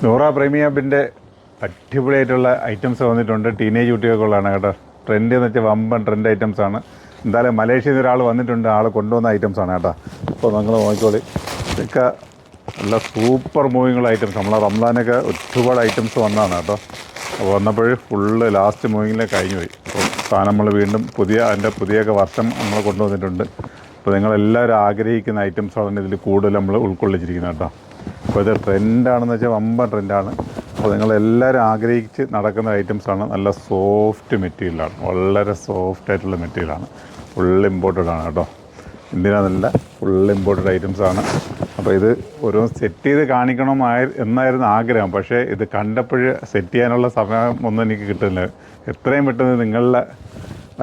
നൂറ പ്രീമിയത്തിൻ്റെ അടിപൊളിയായിട്ടുള്ള ഐറ്റംസ് വന്നിട്ടുണ്ട്. ടീനേജ് കുട്ടികൾക്കുള്ളതാണ് കേട്ടോ. ട്രെൻഡ് എന്ന് വെച്ചാൽ വമ്പൻ ട്രെൻഡ് ഐറ്റംസാണ്. എന്തായാലും മലേഷ്യയിൽ നിന്ന് ഒരാൾ വന്നിട്ടുണ്ട്, ആൾ കൊണ്ടുവന്ന ഐറ്റംസാണ് കേട്ടോ. അപ്പോൾ നിങ്ങൾ നോക്കിക്കോളി, ഇതൊക്കെ നല്ല സൂപ്പർ മൂവിങ്ങുള്ള ഐറ്റംസ്. നമ്മളെ റംസാനൊക്കെ ഒരുപാട് ഐറ്റംസ് വന്നതാണ് കേട്ടോ. അപ്പോൾ വന്നപ്പോൾ ഫുള്ള് ലാസ്റ്റ് മൂവിങ്ങിലേക്ക് കഴിഞ്ഞു പോയി. അപ്പോൾ സാധനം നമ്മൾ വീണ്ടും അതിൻ്റെ പുതിയൊക്കെ വർഷം നമ്മൾ കൊണ്ടുവന്നിട്ടുണ്ട്. അപ്പോൾ നിങ്ങളെല്ലാവരും ആഗ്രഹിക്കുന്ന ഐറ്റംസാണ് ഇതിൽ കൂടുതൽ നമ്മൾ ഉൾക്കൊള്ളിച്ചിരിക്കുന്നത് കേട്ടോ. അപ്പോൾ ഇത് ട്രെൻഡാണെന്ന് വെച്ചാൽ വമ്പൻ ട്രെൻഡാണ്. അപ്പോൾ നിങ്ങളെല്ലാവരും ആഗ്രഹിച്ച് നടക്കുന്ന ഐറ്റംസാണ്. നല്ല സോഫ്റ്റ് മെറ്റീരിയലാണ്, വളരെ സോഫ്റ്റായിട്ടുള്ള മെറ്റീരിയലാണ്. ഫുൾ ഇമ്പോർട്ടഡാണ് കേട്ടോ. ഇന്ത്യയിലല്ല, ഫുൾ ഇമ്പോർട്ടഡ് ഐറ്റംസാണ്. അപ്പോൾ ഇത് ഓരോ സെറ്റ് ചെയ്ത് കാണിക്കണം എന്നായിരുന്നു ആഗ്രഹം. പക്ഷേ ഇത് കണ്ടപ്പോൾ സെറ്റ് ചെയ്യാനുള്ള സമയം ഒന്നും എനിക്ക് കിട്ടുന്നില്ല. എത്രയും പെട്ടെന്ന് നിങ്ങളുടെ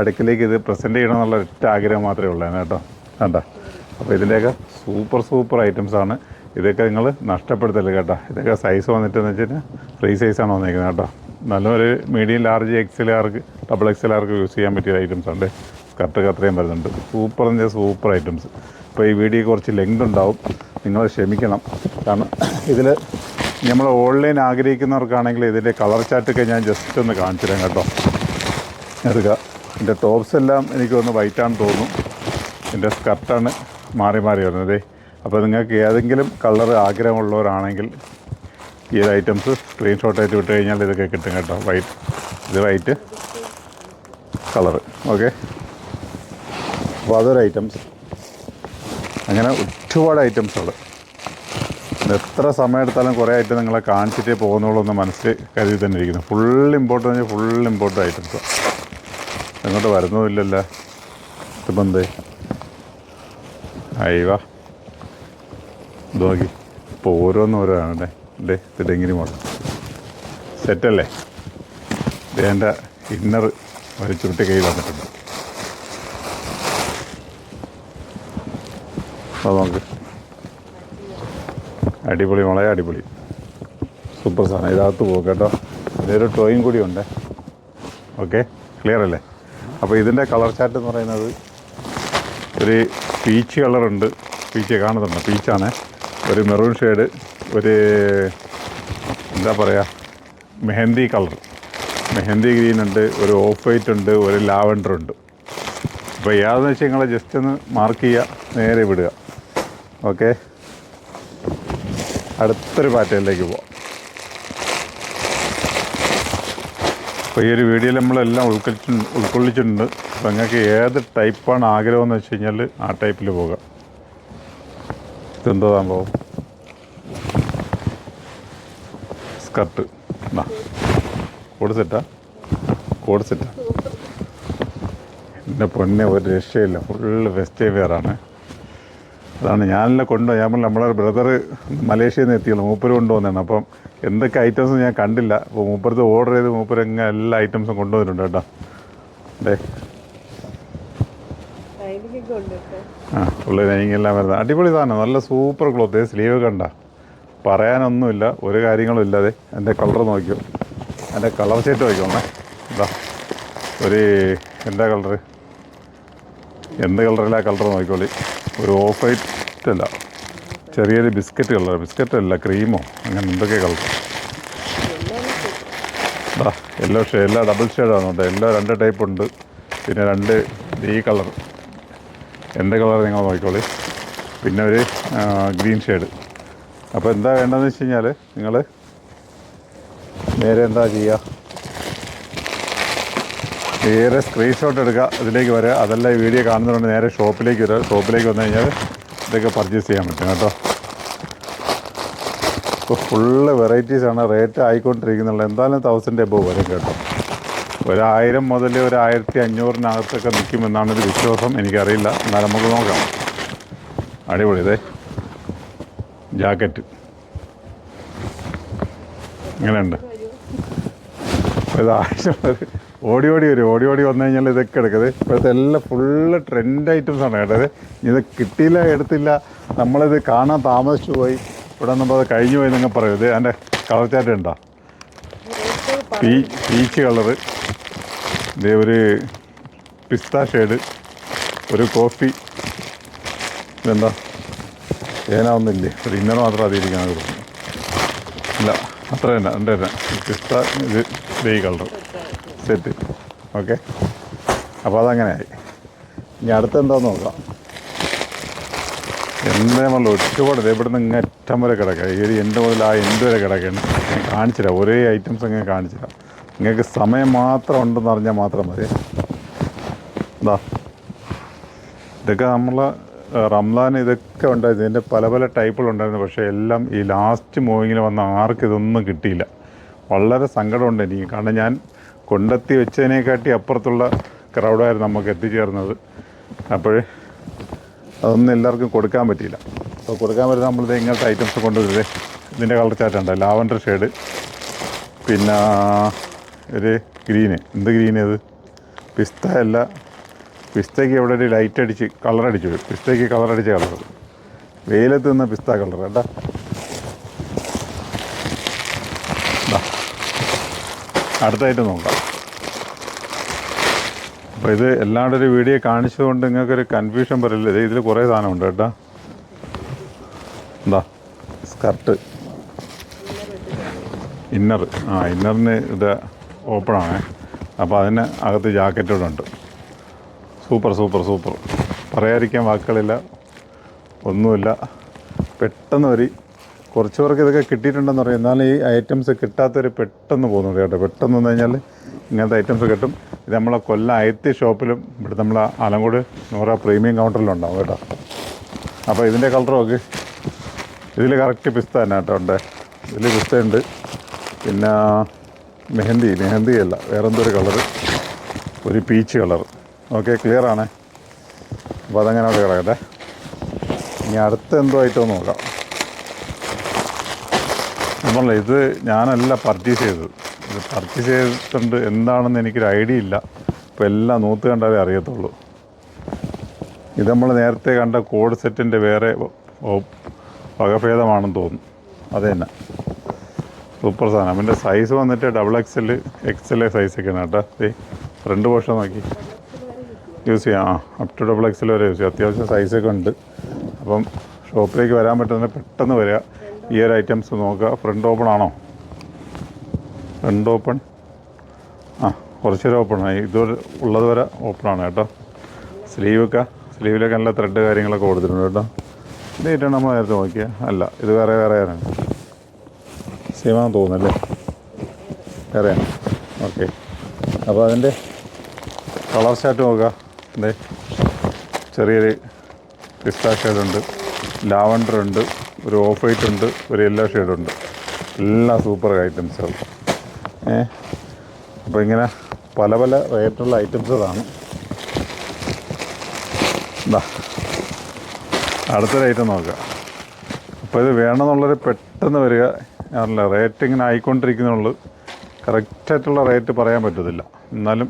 അടുക്കിലേക്ക് ഇത് പ്രസൻറ്റ് ചെയ്യണം എന്നുള്ള ഒറ്റ ആഗ്രഹം മാത്രമേ ഉള്ളൂ കേട്ടോ. കണ്ടോ? അപ്പോൾ ഇതിൻ്റെയൊക്കെ സൂപ്പർ ഐറ്റംസാണ്. ഇതൊക്കെ നിങ്ങൾ നഷ്ടപ്പെടുത്തല്ലേ കേട്ടോ. ഇതൊക്കെ സൈസ് വന്നിട്ടെന്ന് വെച്ചാൽ ഫ്രീ സൈസാണ് വന്നിരിക്കുന്നത് കേട്ടോ. നല്ലൊരു മീഡിയം ലാർജ് എക്സലാർക്ക് ഡബിൾ എക്സലാർക്ക് യൂസ് ചെയ്യാൻ പറ്റിയ ഐറ്റംസ് ഉണ്ട്. സ്കർട്ടൊക്കെ അത്രയും വരുന്നുണ്ട്. Super items. അപ്പോൾ ഈ വീഡിയോ കുറച്ച് ലെങ്ത് ഉണ്ടാവും, നിങ്ങൾ ക്ഷമിക്കണം. കാരണം ഇതിൽ നമ്മൾ ഓൺലൈൻ ആഗ്രഹിക്കുന്നവർക്കാണെങ്കിൽ ഇതിൻ്റെ കളർ ചാർട്ടൊക്കെ ഞാൻ ജസ്റ്റ് ഒന്ന് കാണിച്ചു തരാം കേട്ടോ. എടുക്കുക. എൻ്റെ ടോപ്സ് എല്ലാം എനിക്കൊന്ന് വൈറ്റാണെന്ന് തോന്നുന്നു. എൻ്റെ സ്കർട്ടാണ് മാറി വരുന്നത്. അപ്പോൾ നിങ്ങൾക്ക് ഏതെങ്കിലും കളർ ആഗ്രഹമുള്ളവരാണെങ്കിൽ ഈ ഐറ്റംസ് സ്ക്രീൻഷോട്ടായിട്ട് വിട്ട് കഴിഞ്ഞാൽ ഇതൊക്കെ കിട്ടും കേട്ടോ. ഇത് വൈറ്റ് കളറ്. ഓക്കെ, അപ്പോൾ അതൊരു ഐറ്റംസ്. അങ്ങനെ ഒരുപാട് ഐറ്റംസുകൾ. എത്ര സമയം എടുത്താലും കുറേ ഐറ്റം നിങ്ങളെ കാണിച്ചിട്ടേ പോകുന്നുള്ളൂ എന്ന് മനസ്സിൽ കരുതി തന്നെ ഇരിക്കുന്നു. Full important items. എങ്ങോട്ട് വരുന്നതുമില്ലല്ലോ. ഇതിപ്പോൾ എന്തേ അയവാ ഇത് നോക്കി. ഇപ്പോൾ ഓരോന്നാണ് ഇത് ഡെങ്കിരി മോഡൽ സെറ്റല്ലേ. ഇത് എൻ്റെ ഇന്നർ വലിച്ചുരുട്ടി കയ്യിൽ വന്നിട്ടുണ്ട്. അത് നോക്ക്, അടിപൊളി, വളരെ അടിപൊളി, സൂപ്പർ സാധനം. ഇതിനകത്ത് പോകും കേട്ടോ. ഇതൊരു ടോയും കൂടി ഉണ്ട്. ഓക്കെ, ക്ലിയർ അല്ലേ? അപ്പോൾ ഇതിൻ്റെ കളർ ചാർട്ട് എന്ന് പറയുന്നത് ഒരു പീച്ച് കളറുണ്ട്. പീച്ച് കാണുന്നുണ്ട്, പീച്ചാണ്. ഒരു മെറൂൺ ഷെയ്ഡ്, ഒരു എന്താ പറയുക, മെഹന്തി കളർ, മെഹന്തി ഗ്രീൻ ഉണ്ട്, ഒരു ഓഫ് വൈറ്റ് ഉണ്ട്, ഒരു ലാവൻഡർ ഉണ്ട്. അപ്പോൾ ഏതെന്ന് വെച്ചാൽ നിങ്ങൾ ജസ്റ്റ് ഒന്ന് മാർക്ക് ചെയ്യുക, നേരെ വിടുക. ഓക്കെ, അടുത്തൊരു പാറ്റേണിലേക്ക് പോവാം. അപ്പോൾ ഈ ഒരു വീഡിയോയിൽ നമ്മളെല്ലാം ഉൾക്കൊള്ളിച്ചിട്ടുണ്ട്. അപ്പോൾ നിങ്ങൾക്ക് ഏത് ടൈപ്പാണ് ആഗ്രഹമെന്ന് വെച്ച് കഴിഞ്ഞാൽ ആ ടൈപ്പിൽ പോകാം. ഇതെന്തോ സംഭവം? സ്കർട്ട്. കോഡ് സെറ്റാ എൻ്റെ പൊന്നെ, ഒരു രക്ഷയില്ല. ഫുള്ള് വെസ്റ്റേൺ വെയറാണ്. അതാണ് ഞാനെല്ലാം നമ്മളെ ബ്രദർ മലേഷ്യയിൽ നിന്ന് എത്തിയുള്ളൂ. മൂപ്പര് കൊണ്ടുവന്നതാണ്. അപ്പം എന്തൊക്കെ ഐറ്റംസ് ഞാൻ കണ്ടില്ല. അപ്പോൾ മൂപ്പരത്ത് ഓർഡർ ചെയ്ത് മൂപ്പരങ്ങ് എല്ലാ ഐറ്റംസും കൊണ്ടുവന്നിട്ടുണ്ട് കേട്ടോ. ഫുള്ള് നൈങ്ങെല്ലാം വരുന്നത് അടിപൊളി സാധനം. നല്ല സൂപ്പർ ക്ലോത്ത്. സ്ലീവ് കണ്ട, പറയാനൊന്നുമില്ല, ഒരു കാര്യങ്ങളും ഇല്ലാതെ. എൻ്റെ കളർ നോക്കിയോ, എൻ്റെ കളർ ഷർട്ട് നോക്കിയോണേ. എന്താ ഒരു എന്താ കളറ്, എന്ത് കളറില്ല കളർ നോക്കിക്കോളി. ഒരു ഓഫ് വൈറ്റ് അല്ല, ചെറിയൊരു ബിസ്ക്കറ്റ് അല്ല, ക്രീമോ അങ്ങനെ എന്തൊക്കെ കളർ. യെല്ലോ ഷെയ്ഡ്, എല്ലാം ഡബിൾ ഷെയ്ഡാണ് കേട്ടോ. എല്ലാം 2 ടൈപ്പ് ഉണ്ട്. പിന്നെ 2 ഈ കളർ, എന്ത് കളർ നിങ്ങൾ നോക്കിക്കോളി. പിന്നെ ഒരു ഗ്രീൻ ഷെയ്ഡ്. അപ്പോൾ എന്താ വേണ്ടതെന്ന് വെച്ച് കഴിഞ്ഞാൽ നിങ്ങൾ നേരെ എന്താ ചെയ്യുക, നേരെ സ്ക്രീൻഷോട്ട് എടുക്കുക, ഇതിലേക്ക് വരിക. അതല്ല ഈ വീഡിയോ കാണുന്നതുകൊണ്ട് നേരെ ഷോപ്പിലേക്ക് വരിക. ഷോപ്പിലേക്ക് വന്നു കഴിഞ്ഞാൽ ഇതൊക്കെ പർച്ചേസ് ചെയ്യാൻ പറ്റും കേട്ടോ. ഇപ്പോൾ ഫുള്ള് വെറൈറ്റീസാണ്. റേറ്റ് ആയിക്കൊണ്ടിരിക്കുന്നുള്ളൂ. എന്തായാലും 1000 എബോവ് വരും കേട്ടോ. 1000 മുതൽ 1500-നകത്തൊക്കെ നിൽക്കുമെന്നാണ് ഒരു വിശ്വാസം. എനിക്കറിയില്ല, എന്നാലും നമുക്ക് നോക്കാം. അടിപൊളി. ഇതേ ജാക്കറ്റ് ഇങ്ങനെയുണ്ട്. ഇത് ആവശ്യമുള്ളത് ഓടി വന്നു കഴിഞ്ഞാൽ ഇതൊക്കെ എടുക്കത്. ഇപ്പോഴത്തെ എല്ലാം ഫുള്ള് ട്രെൻഡ് ഐറ്റംസാണ് കേട്ടത്. ഇത് കിട്ടിയില്ല, എടുത്തില്ല, നമ്മളിത് കാണാൻ താമസിച്ചു പോയി, ഇവിടെ നമ്മൾ അത് കഴിഞ്ഞു പോയി നിങ്ങൾ പറയും. അതിൻ്റെ കളർ ചാർട്ട് ഉണ്ടോ? പീച്ച് കളറ്, ഇതേ ഒരു പിസ്ത ഷെയ്ഡ്, ഒരു കോഫി, ഇതെന്താ ഏനാവുന്നില്ലേ, ഒരു ഇന്നർ മാത്രം അതിരിക്കുന്നത്. ഇല്ല, അത്ര തന്നെ ഉണ്ട് തന്നെ പിസ്ത ഇത് ഈ കളർ സെറ്റ്. ഓക്കെ, അപ്പോൾ അതങ്ങനെയായി. ഇനി അടുത്ത് എന്താണെന്ന് നോക്കാം. എന്തേമല്ലോ ഒരുപാട് ഇവിടെ നിന്ന് ഇങ്ങനെ അറ്റം വരെ കിടക്കുക. ഈ എൻ്റെ മുതൽ ആ എൻ്റെ വരെ കിടക്കുകയാണ്. ഞാൻ കാണിച്ചില്ല, ഒരേ ഐറ്റംസ് അങ്ങനെ കാണിച്ചില്ല. നിങ്ങൾക്ക് സമയം മാത്രം ഉണ്ടെന്ന് അറിഞ്ഞാൽ മാത്രം മതി. എന്താ ഇതൊക്കെ നമ്മൾ റംസാൻ ഇതൊക്കെ ഉണ്ടായിരുന്നു. ഇതിൻ്റെ പല പല ടൈപ്പുകളുണ്ടായിരുന്നു. പക്ഷേ എല്ലാം ഈ ലാസ്റ്റ് മൂവിങ്ങിൽ വന്ന ആർക്കും ഇതൊന്നും കിട്ടിയില്ല. വളരെ സങ്കടമുണ്ട് എനിക്ക്. കാരണം ഞാൻ കൊണ്ടെത്തി വെച്ചതിനെക്കാട്ടി അപ്പുറത്തുള്ള ക്രൗഡായിരുന്നു നമുക്ക് എത്തിച്ചേർന്നത്. അപ്പോൾ അതൊന്നും എല്ലാവർക്കും കൊടുക്കാൻ പറ്റിയില്ല. അപ്പോൾ കൊടുക്കാൻ പറ്റുന്ന നമ്മളിത് ഇങ്ങനത്തെ ഐറ്റംസ് കൊണ്ടുവരുന്നത്. ഇതിൻ്റെ കളർ ചാറ്റുണ്ട്, ലാവൻഡർ ഷെയ്ഡ്, പിന്നെ ഒരു ഗ്രീന്. എന്ത് ഗ്രീൻ ഇത്? പിസ്ത അല്ല, പിസ്തയ്ക്ക് ഇവിടെ ഒരു ലൈറ്റ് അടിച്ച് കളറടിച്ചു വരും. പിസ്തയ്ക്ക് കളറടിച്ച കളർ, വെയിലത്ത് നിന്ന് പിസ്ത കളർ കേട്ടോ. അടുത്തായിട്ട് നോക്കാം. അപ്പോൾ ഇത് എല്ലാവരുടെ ഒരു വീഡിയോ കാണിച്ചതുകൊണ്ട് നിങ്ങൾക്കൊരു കൺഫ്യൂഷൻ വരില്ല. ഇതിൽ കുറേ സാധനമുണ്ട് കേട്ടോ. എന്താ സ്കർട്ട്, ഇന്നർ. ഇന്നറിന് ഇത് ഓപ്പണാണേ. അപ്പോൾ അതിന് അകത്ത് ജാക്കറ്റോടെ ഉണ്ട്. സൂപ്പർ സൂപ്പർ സൂപ്പർ, പറയാതിരിക്കാൻ വാക്കുകളില്ല, ഒന്നുമില്ല. പെട്ടെന്ന് വരി. കുറച്ച് പേർക്ക് ഇതൊക്കെ കിട്ടിയിട്ടുണ്ടെന്ന് പറയും. എന്നാലും ഈ ഐറ്റംസ് കിട്ടാത്തവർ പെട്ടെന്ന് പോകുന്നുണ്ട് കേട്ടോ. പെട്ടെന്ന് വന്നു കഴിഞ്ഞാൽ ഇങ്ങനത്തെ ഐറ്റംസ് കിട്ടും. ഇത് നമ്മളെ കൊല്ലം അയത്തി ഷോപ്പിലും ഇവിടെ നമ്മളെ ആലങ്കോട് നൂറ പ്രീമിയം കൗണ്ടറിലും ഉണ്ടാവും കേട്ടോ. അപ്പോൾ ഇതിൻ്റെ കളർ നോക്ക്. ഇതിൽ കറക്റ്റ് പിസ്ത തന്നെ കേട്ടോ ഉണ്ട്. ഇതിൽ പിസ്ത ഉണ്ട്. പിന്നെ മെഹന്തി അല്ല, വേറെന്തൊരു കളറ്, ഒരു പീച്ച് കളർ. ഓക്കെ, ക്ലിയർ ആണ്. അപ്പോൾ അതങ്ങനെ അവിടെ കിടക്കട്ടെ. ഇനി അടുത്ത എന്തോ ഐറ്റം നോക്കാം. നമ്മളല്ല, ഇത് ഞാനല്ല പർച്ചേസ് ചെയ്തത്. ഇത് പർച്ചേസ് ചെയ്തിട്ടുണ്ട് എന്താണെന്ന് എനിക്കൊരു ഐഡിയ ഇല്ല. ഇപ്പോൾ എല്ലാം നൂത്ത് കണ്ടാലേ അറിയത്തുള്ളൂ. ഇത് നമ്മൾ നേരത്തെ കണ്ട കോഡ് സെറ്റിൻ്റെ വേറെ വകഭേദമാണെന്ന് തോന്നുന്നു. അത് തന്നെ സൂപ്പർ സാധനം. അവൻ്റെ സൈസ് വന്നിട്ട് XXL XL സൈസൊക്കെയാണ് കേട്ടോ. ഫ്രണ്ട് പോർഷൻ നോക്കി യൂസ് ചെയ്യാം. അപ് ടു XXL വരെ യൂസ് ചെയ്യാം. അത്യാവശ്യം സൈസൊക്കെ ഉണ്ട്. അപ്പം ഷോപ്പിലേക്ക് വരാൻ പറ്റുന്ന പെട്ടെന്ന് വരിക. ഈ ഒരു ഐറ്റംസ് നോക്കുക. ഫ്രണ്ട് ഓപ്പൺ ആണോ? ഫ്രണ്ട് ഓപ്പൺ, കുറച്ചൊരു ഓപ്പണായി. ഇതുവരെ ഉള്ളത് വരെ ഓപ്പണാണ് കേട്ടോ. സ്ലീവിലൊക്കെ നല്ല ത്രെഡ് കാര്യങ്ങളൊക്കെ കൊടുത്തിട്ടുണ്ട് കേട്ടോ. ഇതായിട്ടാണ് നമ്മൾ നേരത്തെ നോക്കിയാൽ. അല്ല, ഇത് വേറെയാണ്. സെയിമാണെന്ന് തോന്നുന്നല്ലേ? വേറെയാണ്. ഓക്കെ, അപ്പോൾ അതിൻ്റെ കളർ ചാർട്ട് നോക്കുക. എന്തേ ചെറിയൊരു പിസ്ത ഷെയ്ഡുണ്ട്, ലാവൻഡർ ഉണ്ട്, ഒരു ഓഫ് വൈറ്റ് ഉണ്ട്, ഒരു യെല്ലോ ഷെയ്ഡുണ്ട്. എല്ലാം സൂപ്പർ ഐറ്റംസുകൾ. അപ്പോൾ ഇങ്ങനെ പല പല റേറ്റുള്ള ഐറ്റംസുകളാണ്. എന്താ അടുത്തൊരു ഐറ്റം നോക്കുക. അപ്പോൾ ഇത് വേണമെന്നുള്ളൊരു പെട്ടെന്ന് വരിക. ഞാനല്ല, റേറ്റ് ഇങ്ങനെ ആയിക്കൊണ്ടിരിക്കുന്നുള്ളൂ. കറക്റ്റായിട്ടുള്ള റേറ്റ് പറയാൻ പറ്റത്തില്ല. എന്നാലും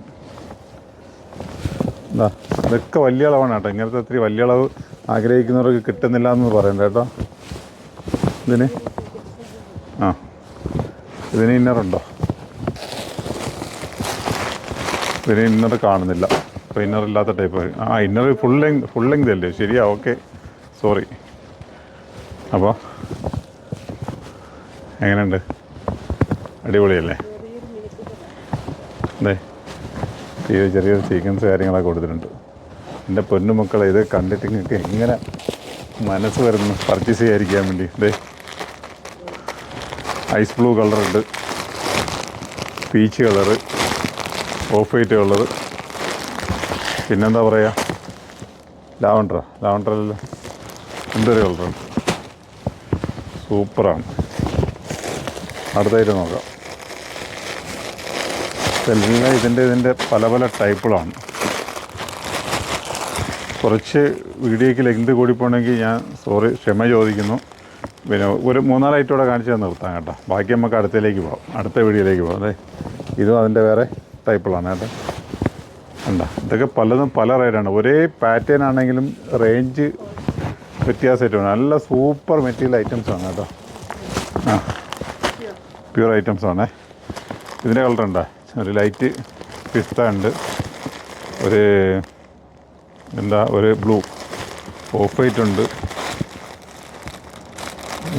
എന്താ ഇതൊക്കെ വലിയ അളവാണ് കേട്ടോ. ഇങ്ങനത്തെ ഒത്തിരി വലിയ അളവ് ആഗ്രഹിക്കുന്നവർക്ക് കിട്ടുന്നില്ല എന്ന് പറയണ്ട കേട്ടോ. ഇതിന് ഇതിന് ഇന്നറുണ്ടോ? ഇതിന് ഇന്നർ കാണുന്നില്ല. അപ്പോൾ ഇന്നറില്ലാത്ത ടൈപ്പ്. ഇന്നർ ഫുൾ ലെങ്ത് അല്ലേ? ശരിയാ, ഓക്കെ, സോറി. അപ്പോൾ എങ്ങനെയുണ്ട്? അടിപൊളിയല്ലേ? അതെ, ചെറിയൊരു സീക്വൻസ് കാര്യങ്ങളൊക്കെ കൊടുത്തിട്ടുണ്ട്. എൻ്റെ പൊന്നുമക്കളെ, ഇത് കണ്ടിട്ട് നിങ്ങൾക്ക് എങ്ങനെ മനസ്സ് വരുന്നു പർച്ചേസ് ചെയ്യാതിരിക്കാൻ വേണ്ടി. ഇതേ ഐസ് ബ്ലൂ കളറുണ്ട്, peach colour, of white colour, പിന്നെന്താ പറയുക, ലാവൻഡറല്ല, എന്തൊരു കളറുണ്ട്. സൂപ്പറാണ്. അടുത്തായിട്ട് നോക്കാം. ഇതെല്ലാം ഇതിൻ്റെ പല പല ടൈപ്പുകളാണ്. കുറച്ച് വീഡിയോയ്ക്ക് ലെങ്ത് കൂടിപ്പോണെങ്കിൽ ഞാൻ ക്ഷമ ചോദിക്കുന്നു. പിന്നെ ഒരു 4 ഐറ്റോടെ കാണിച്ച് ഞാൻ നിർത്താം കേട്ടോ. ബാക്കി നമുക്ക് അടുത്ത വീഡിയോയിലേക്ക് പോകാം. അതെ, ഇതും അതിൻ്റെ വേറെ ടൈപ്പുകളാണ് കേട്ടോ. എന്താ ഇതൊക്കെ പലതും പല റേറ്റാണ്. ഒരേ പാറ്റേൺ ആണെങ്കിലും റേഞ്ച് വ്യത്യാസമായിട്ടാണ്. നല്ല സൂപ്പർ മെറ്റീരിയൽ ഐറ്റംസാണ് കേട്ടോ. പ്യൂർ ഐറ്റംസാണേ. ഇതിൻ്റെ കളറുണ്ടോ? ഒരു ലൈറ്റ് പിസ്ത ഉണ്ട്, ഒരു ബ്ലൂ, ഓഫ് വൈറ്റ് ഉണ്ട്,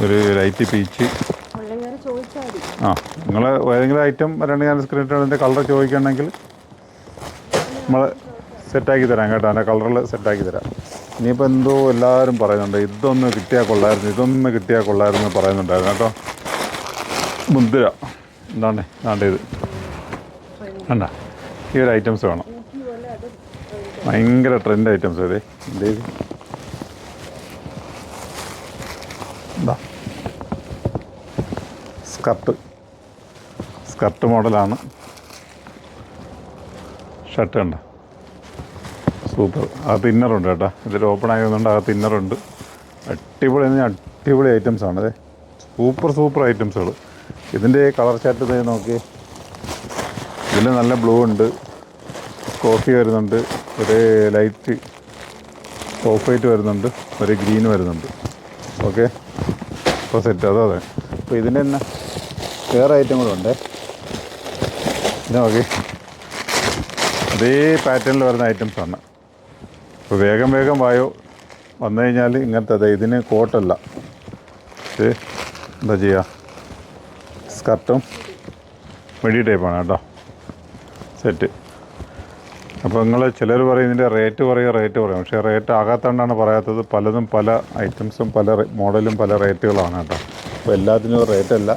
ഒരു ലൈറ്റ് പീച്ച്, ആ നിങ്ങൾ ഏതെങ്കിലും ഐറ്റം 2 ഞാൻ സ്ക്രീൻ അതിൻ്റെ കളർ ചോദിക്കുകയാണെങ്കിൽ നമ്മൾ സെറ്റാക്കി തരാം കേട്ടോ. അതിൻ്റെ കളറിൽ സെറ്റാക്കി തരാം. ഇനിയിപ്പോൾ എന്തോ എല്ലാവരും പറയുന്നുണ്ട് ഇതൊന്ന് കിട്ടിയാൽ കൊള്ളായിരുന്നു, ഇതൊന്ന് കിട്ടിയാൽ കൊള്ളായിരുന്നു പറയുന്നുണ്ടായിരുന്നു കേട്ടോ. മുന്തിര എന്താണ് ഇത് കണ്ട, ഈ ഒരു ഐറ്റംസ് വേണം. ഭയങ്കര ട്രെൻഡ് ഐറ്റംസ് അതെ. എന്തേ എന്താ സ്കർട്ട് മോഡലാണ്. ഷർട്ട് കണ്ട സൂപ്പർ. അകത്ത് ഇന്നറുണ്ട് കേട്ടോ. ഇതിൽ ഓപ്പൺ ആയതുകൊണ്ട് അകത്ത് ഇന്നറുണ്ട്. അടിപൊളി ഐറ്റംസാണ് അതെ. സൂപ്പർ ഐറ്റംസുകൾ. ഇതിൻ്റെ കളർ ചാർട്ട് നോക്കി. ഇതിൽ നല്ല ബ്ലൂ ഉണ്ട്, കോഫി വരുന്നുണ്ട്, ഒരു ലൈറ്റ് ഓഫ് വൈറ്റ് വരുന്നുണ്ട്, ഒരു ഗ്രീൻ വരുന്നുണ്ട്. ഓക്കെ, അപ്പോൾ സെറ്റ് അതെ. അപ്പോൾ ഇതിൻ്റെ തന്നെ വേറെ ഐറ്റങ്ങളുണ്ട്. ഇത് നോക്കി, അതേ പാറ്റേണിൽ വരുന്ന ഐറ്റംസാണ്. അപ്പോൾ വേഗം വായോ വന്നു കഴിഞ്ഞാൽ ഇങ്ങനത്തെ അതെ. ഇതിന് കോട്ടല്ല, ഇത് എന്താ ചെയ്യുക, സ്കർട്ടും മിഡി ടൈപ്പാണ് കേട്ടോ സെറ്റ്. അപ്പോൾ നിങ്ങൾ ചിലർ പറയും ഇതിൻ്റെ റേറ്റ് പറയും. പക്ഷേ റേറ്റ് ആകാത്തതുകൊണ്ടാണ് പറയാത്തത്. പലതും പല ഐറ്റംസും പല മോഡലും പല റേറ്റുകളാണ് കേട്ടോ. അപ്പോൾ എല്ലാത്തിനും റേറ്റല്ല.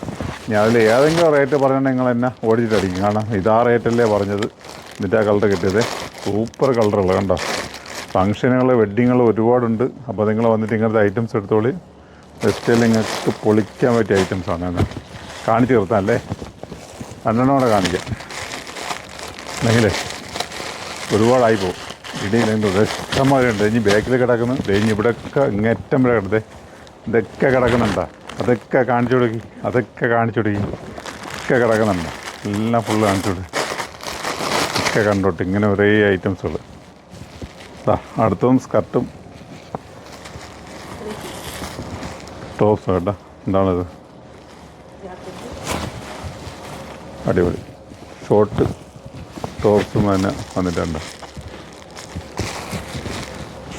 ഇനി അതിൽ ഏതെങ്കിലും റേറ്റ് പറഞ്ഞാൽ നിങ്ങൾ എന്നെ ഓടിച്ചിട്ടടിക്കും. കാരണം ഇതാ റേറ്റല്ലേ പറഞ്ഞത്. എന്നിട്ട് ആ കളർ കിട്ടിയത് സൂപ്പർ കളറുകൾ കണ്ടോ. ഫങ്ഷനുകൾ വെഡ്ഡിങ്ങുകൾ ഒരുപാടുണ്ട്. അപ്പോൾ നിങ്ങൾ വന്നിട്ട് ഇങ്ങനത്തെ ഐറ്റംസ് എടുത്തോളി. വെസ്റ്റേൽ നിങ്ങൾക്ക് പൊളിക്കാൻ പറ്റിയ ഐറ്റംസാണ്. ഞാൻ കാണിച്ച് നിർത്താം അല്ലേ, 2 കൂടെ കാണിക്കാം. അല്ലെങ്കിലേ ഒരുപാടായി പോകും. ഇടിയിലെന്തോ ഇഷ്ടംമാരുണ്ട്. ഇനി ബാക്കിൽ കിടക്കുന്നു, ഇനി ഇവിടെയൊക്കെ ഇങ്ങേറ്റം വരെ കിടത്തേ. ഇതൊക്കെ കിടക്കുന്നുണ്ടോ, അതൊക്കെ കാണിച്ചു കൊടുക്കി, ഒക്കെ കിടക്കുന്നുണ്ടോ, എല്ലാം ഫുള്ള് കാണിച്ചു കൊടുക്കും. ഒക്കെ കണ്ടോട്ട് ഇങ്ങനെ ഒരേ ഐറ്റംസുകൾ. അടുത്തതും സ്കർട്ടും ടോപ്സും കേട്ടോ. എന്താണിത്, അടിപൊളി ഷോർട്ട് ടോപ്സും തന്നെ വന്നിട്ടുണ്ട്.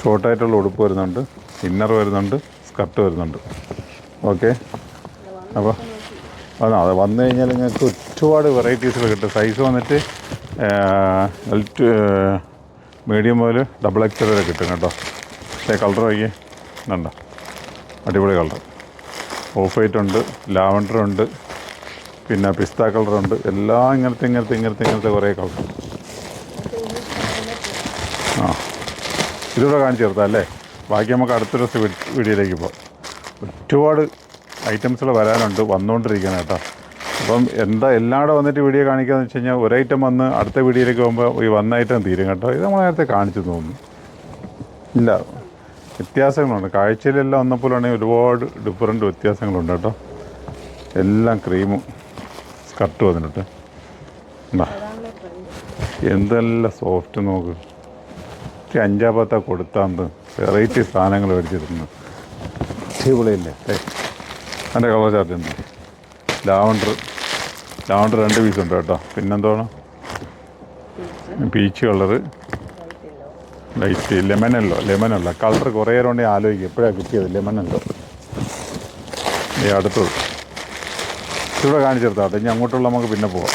ഷോർട്ടായിട്ടുള്ള ഉടുപ്പ് വരുന്നുണ്ട്, ഇന്നർ വരുന്നുണ്ട്, സ്കർട്ട് വരുന്നുണ്ട്. ഓക്കെ, അപ്പോൾ അത് വന്നു കഴിഞ്ഞാൽ നിങ്ങൾക്ക് ഒരുപാട് വെറൈറ്റീസുകൾ കിട്ടും. സൈസ് വന്നിട്ട് മീഡിയം മുതൽ XXL വരെ കിട്ടും കേട്ടോ. പക്ഷേ കളർ നോക്കിയേ ഉണ്ടോ, അടിപൊളി കളർ. ഓഫ് വൈറ്റ് ഉണ്ട്, ലാവൻഡർ ഉണ്ട്, പിന്നെ പിസ്ത കളറുണ്ട്. എല്ലാം ഇങ്ങനത്തെ കുറേ കളർ. ഇതിവിടെ കാണിച്ചു തീർത്താം അല്ലേ. ബാക്കി നമുക്ക് അടുത്തൊരു വീഡിയോയിലേക്ക് പോകാം. ഒരുപാട് ഐറ്റംസുകൾ വരാനുണ്ട്, വന്നുകൊണ്ടിരിക്കുകയാണ് കേട്ടോ. അപ്പം എല്ലാം കൂടെ വന്നിട്ട് വീഡിയോ കാണിക്കാമെന്ന് വെച്ച് കഴിഞ്ഞാൽ ഒരു ഐറ്റം വന്ന് അടുത്ത വീഡിയോയിലേക്ക് പോകുമ്പോൾ ഈ വന്ന ഐറ്റം തീരും കേട്ടോ. ഇത് നമ്മൾ നേരത്തെ കാണിച്ചു തോന്നുന്നു. ഇല്ല, വ്യത്യാസങ്ങളുണ്ട്. കാഴ്ചയിലെല്ലാം വന്നപ്പോഴാണെങ്കിൽ ഒരുപാട് ഡിഫറൻറ്റ് വ്യത്യാസങ്ങളുണ്ട് കേട്ടോ. എല്ലാം ക്രീമും സ്കർട്ട് വന്നിട്ട് എന്തെല്ലാം സോഫ്റ്റ് നോക്ക്. 5 കൊടുത്താന്ന് വെറൈറ്റി സാധനങ്ങൾ മേടിച്ചിരുന്നു. അടിപൊളിയല്ലേ. അതിൻ്റെ കളർ ചാർട്ട് ഉണ്ട്. ലാവൻഡർ 2 പീസുണ്ട് കേട്ടോ. പിന്നെന്താണ് പീച്ച് കളറ്, ലൈറ്റ് ലെമനല്ല കളർ കുറേ നേരം ആലോചിക്കും എപ്പോഴാണ് കിട്ടിയത്. ലെമനല്ലോ ഈ അടുത്തത് ഇവിടെ കാണിച്ചെടുത്താട്ടെ. ഇനി അങ്ങോട്ടുള്ള നമുക്ക് പിന്നെ പോവാം.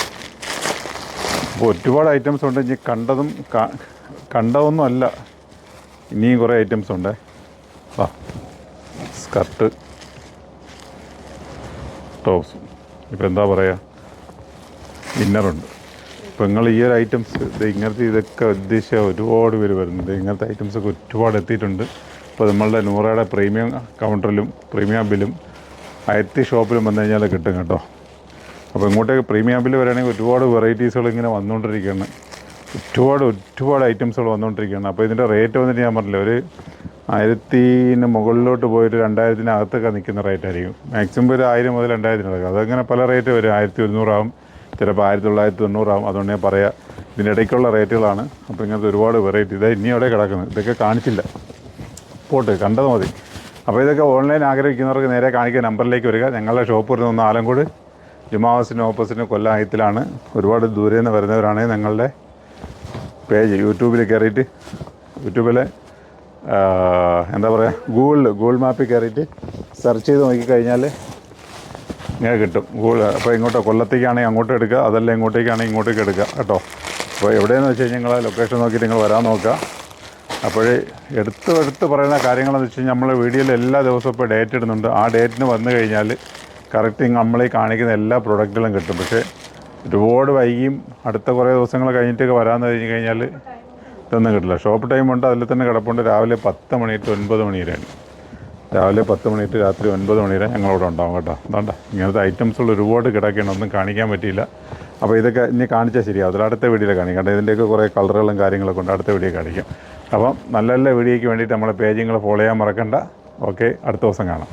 അപ്പോൾ ഒരുപാട് ഐറ്റംസ് ഉണ്ട്. ഇനി കണ്ടതൊന്നും അല്ല, ഇനിയും കുറേ ഐറ്റംസ് ഉണ്ട്. സ്കർട്ട് ടോപ്സ്, ഇപ്പോൾ എന്താ പറയുക, ഇന്നറുണ്ട്. ഇപ്പോൾ നിങ്ങൾ ഈ ഒരു ഐറ്റംസ് ഇതൊക്കെ ഉദ്ദേശിച്ച ഒരുപാട് പേര് വരുന്നുണ്ട്. ഇങ്ങനത്തെ ഐറ്റംസൊക്കെ ഒരുപാട് എത്തിയിട്ടുണ്ട്. ഇപ്പോൾ നമ്മളുടെ നൂറയുടെ പ്രീമിയം കൗണ്ടറിലും പ്രീമിയം ബില്ലും 1000 ഷോപ്പിലും വന്നു കഴിഞ്ഞാൽ കിട്ടും കേട്ടോ. അപ്പോൾ ഇങ്ങോട്ടേക്ക് പ്രീമിയം ബില്ല് വരികയാണെങ്കിൽ ഒരുപാട് വെറൈറ്റീസുകൾ ഇങ്ങനെ വന്നുകൊണ്ടിരിക്കുകയാണ്. ഒരുപാട് ഐറ്റംസുകൾ വന്നുകൊണ്ടിരിക്കുകയാണ്. അപ്പോൾ ഇതിൻ്റെ റേറ്റ് വന്നിട്ട് ഞാൻ പറഞ്ഞില്ല, ഒരു 1000 മുകളിലോട്ട് പോയിട്ട് 2000-അകത്തൊക്കെ നിൽക്കുന്ന റേറ്റ് ആയിരിക്കും. മാക്സിമം ഒരു 1000 മുതൽ 2000 നടക്കും. അതങ്ങനെ പല റേറ്റ് വരും. 1100 ആവും, ചിലപ്പോൾ 1990 ആവും. അതുകൊണ്ട് ഞാൻ പറയാം, ഇതിനിടയ്ക്കുള്ള റേറ്റുകളാണ്. അപ്പോൾ ഇങ്ങനത്തെ ഒരുപാട് വെറൈറ്റി ഇതാ ഇനി അവിടെ കിടക്കുന്നത്. ഇതൊക്കെ കാണിച്ചില്ല, പോട്ട് കണ്ടത് മതി. അപ്പോൾ ഇതൊക്കെ ഓൺലൈൻ ആഗ്രഹിക്കുന്നവർക്ക് നേരെ കാണിക്കുക നമ്പറിലേക്ക് വരിക. ഞങ്ങളുടെ ഷോപ്പ് വരുന്ന ആലങ്കോട് ജുമാ മസ്ജിദിന് ഓപ്പോസിറ്റ് കൊല്ലം ഹൈത്തിലാണ്. ഒരുപാട് ദൂരെ നിന്ന് വരുന്നവരാണെങ്കിൽ ഞങ്ങളുടെ പേജ് യൂട്യൂബിൽ കയറിയിട്ട് യൂട്യൂബിലെ എന്താ പറയുക ഗൂഗിൾ മാപ്പിൽ കയറിയിട്ട് സെർച്ച് ചെയ്ത് നോക്കിക്കഴിഞ്ഞാൽ ഇങ്ങനെ കിട്ടും. അപ്പോൾ ഇങ്ങോട്ട് കൊല്ലത്തേക്കാണെങ്കിൽ അങ്ങോട്ട് എടുക്കുക, അതല്ല ഇങ്ങോട്ടേക്കാണെങ്കിൽ ഇങ്ങോട്ടേക്ക് എടുക്കുക കേട്ടോ. അപ്പോൾ എവിടെയെന്ന് വെച്ച് കഴിഞ്ഞാൽ നിങ്ങൾ ലൊക്കേഷൻ നോക്കിയിട്ട് നിങ്ങൾ വരാൻ നോക്കുക. അപ്പോൾ എടുത്ത് പറയുന്ന കാര്യങ്ങളെന്ന് വെച്ച് കഴിഞ്ഞാൽ നമ്മൾ വീഡിയോയിൽ എല്ലാ ദിവസവും ഇപ്പോൾ ഡേറ്റ് ഇടുന്നുണ്ട്. ആ ഡേറ്റിന് വന്നു കഴിഞ്ഞാൽ കറക്റ്റ് നമ്മൾ ഈ കാണിക്കുന്ന എല്ലാ പ്രൊഡക്റ്റുകളും കിട്ടും. പക്ഷേ ഒരുപാട് വൈകിയും അടുത്ത കുറേ ദിവസങ്ങൾ കഴിഞ്ഞിട്ടൊക്കെ വരാമെന്ന് കഴിഞ്ഞ് കഴിഞ്ഞാൽ ഇതൊന്നും കിട്ടില്ല. ഷോപ്പ് ടൈമുണ്ട്, അതിൽ തന്നെ കിടപ്പുണ്ട്. രാവിലെ 10 മണി to 9 മണി വരെയാണ്. രാവിലെ 10 മണി to രാത്രി 9 മണി വരെ ഞങ്ങളിവിടെ ഉണ്ടാവും കേട്ടോ. അതുകൊണ്ട് ഇങ്ങനത്തെ ഐറ്റംസുകൾ ഒരുപാട് കിടക്കുകയാണ്, ഒന്നും കാണിക്കാൻ പറ്റിയില്ല. അപ്പോൾ ഇതൊക്കെ ഇനി കാണിച്ചാൽ ശരിയാവും. അതിൽ അടുത്ത വീഡിയോയിൽ കാണിക്കാം കേട്ടോ. ഇതിൻ്റെയൊക്കെ കുറേ കളറുകളും കാര്യങ്ങളൊക്കെ ഉണ്ട്, അടുത്ത വീഡിയോ കാണിക്കാം. അപ്പം നല്ല നല്ല വീഡിയോയ്ക്ക് വേണ്ടിയിട്ട് നമ്മളെ പേജ് നിങ്ങൾ ഫോളോ ചെയ്യാൻ മറക്കണ്ട. ഓക്കെ, അടുത്ത ദിവസം കാണാം.